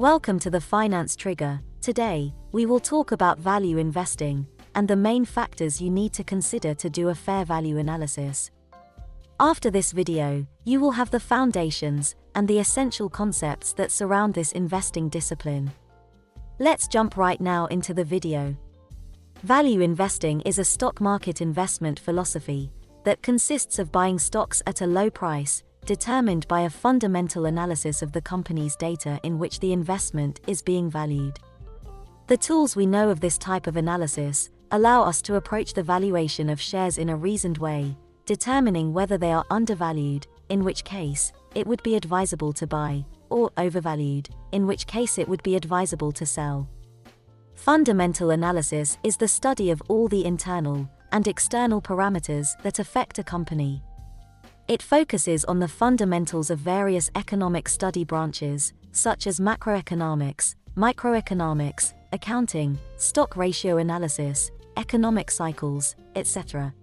Welcome to the Finance Trigger. Today, we will talk about value investing and the main factors you need to consider to do a fair value analysis. After this video, you will have the foundations and the essential concepts that surround this investing discipline. Let's jump right now into the video. Value investing is a stock market investment philosophy that consists of buying stocks at a low price, determined by a fundamental analysis of the company's data in which the investment is being valued. The tools we know of this type of analysis allow us to approach the valuation of shares in a reasoned way, determining whether they are undervalued, in which case it would be advisable to buy, or overvalued, in which case it would be advisable to sell. Fundamental analysis is the study of all the internal and external parameters that affect a company. It focuses on the fundamentals of various economic study branches, such as macroeconomics, microeconomics, accounting, stock ratio analysis, economic cycles, etc.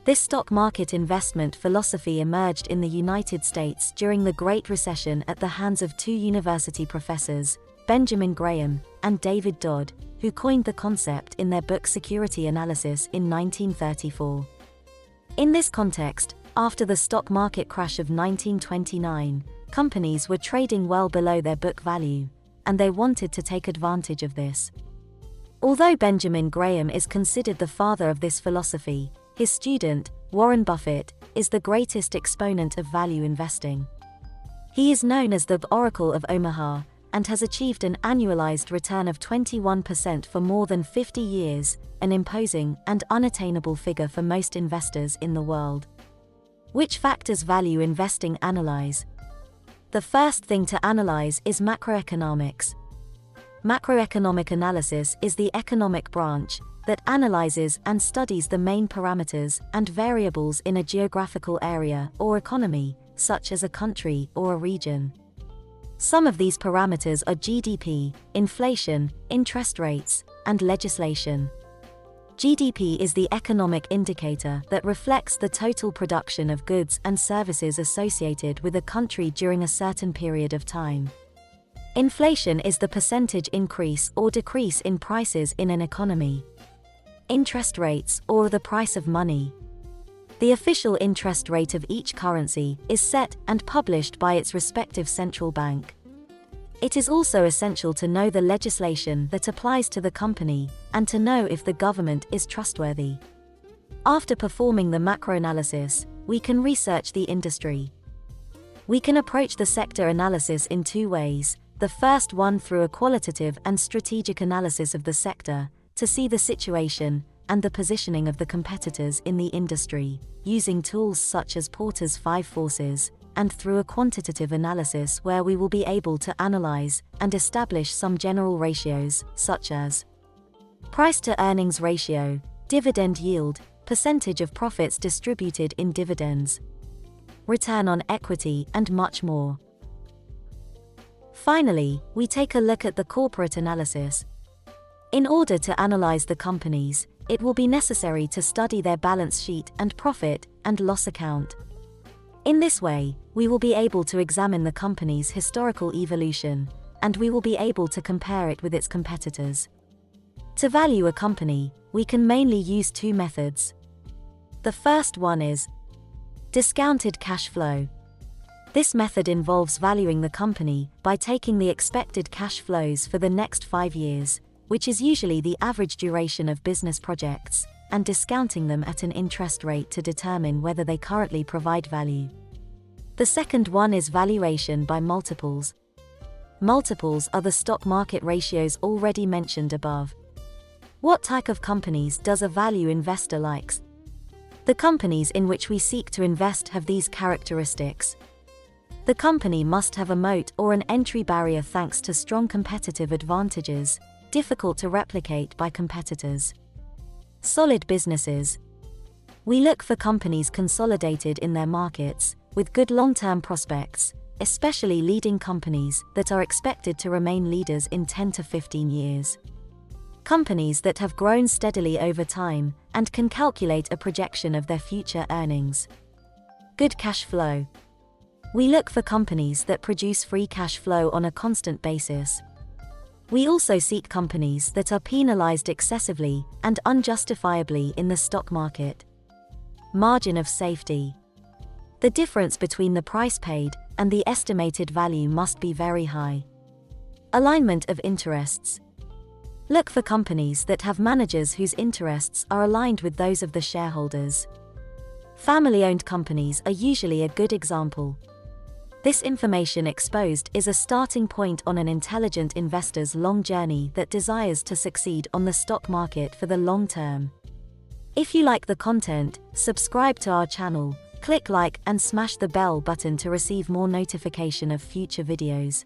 This stock market investment philosophy emerged in the United States during the Great Recession at the hands of two university professors, Benjamin Graham and David Dodd, who coined the concept in their book Security Analysis in 1934. In this context, after the stock market crash of 1929, companies were trading well below their book value, and they wanted to take advantage of this. Although Benjamin Graham is considered the father of this philosophy, his student, Warren Buffett, is the greatest exponent of value investing. He is known as the Oracle of Omaha, and has achieved an annualized return of 21% for more than 50 years, an imposing and unattainable figure for most investors in the world. Which factors value investing analyze? The first thing to analyze is macroeconomics. Macroeconomic analysis is the economic branch that analyzes and studies the main parameters and variables in a geographical area or economy, such as a country or a region. Some of these parameters are GDP, inflation, interest rates, and legislation. GDP is the economic indicator that reflects the total production of goods and services associated with a country during a certain period of time. Inflation is the percentage increase or decrease in prices in an economy. Interest rates, or the price of money. The official interest rate of each currency is set and published by its respective central bank. It is also essential to know the legislation that applies to the company and to know if the government is trustworthy. After performing the macroanalysis, we can research the industry. We can approach the sector analysis in two ways. The first one through a qualitative and strategic analysis of the sector, to see the situation and the positioning of the competitors in the industry, using tools such as Porter's 5 forces, and through a quantitative analysis where we will be able to analyze and establish some general ratios, such as price-to-earnings ratio, dividend yield, percentage of profits distributed in dividends, return on equity, and much more. Finally, we take a look at the corporate analysis. In order to analyze the companies, it will be necessary to study their balance sheet and profit and loss account. In this way, we will be able to examine the company's historical evolution, and we will be able to compare it with its competitors. To value a company, we can mainly use two methods. The first one is discounted cash flow. This method involves valuing the company by taking the expected cash flows for the next 5 years, which is usually the average duration of business projects, and discounting them at an interest rate to determine whether they currently provide value. The second one is valuation by multiples. Multiples are the stock market ratios already mentioned above. What type of companies does a value investor likes? The companies in which we seek to invest have these characteristics. The company must have a moat or an entry barrier thanks to strong competitive advantages, difficult to replicate by competitors. Solid businesses. We look for companies consolidated in their markets, with good long-term prospects, especially leading companies that are expected to remain leaders in 10 to 15 years. Companies that have grown steadily over time and can calculate a projection of their future earnings. Good cash flow. We look for companies that produce free cash flow on a constant basis. We also seek companies that are penalized excessively and unjustifiably in the stock market. Margin of safety. The difference between the price paid and the estimated value must be very high. Alignment of interests. Look for companies that have managers whose interests are aligned with those of the shareholders. Family-owned companies are usually a good example. This information exposed is a starting point on an intelligent investor's long journey that desires to succeed on the stock market for the long term. If you like the content, subscribe to our channel, click like and smash the bell button to receive more notification of future videos.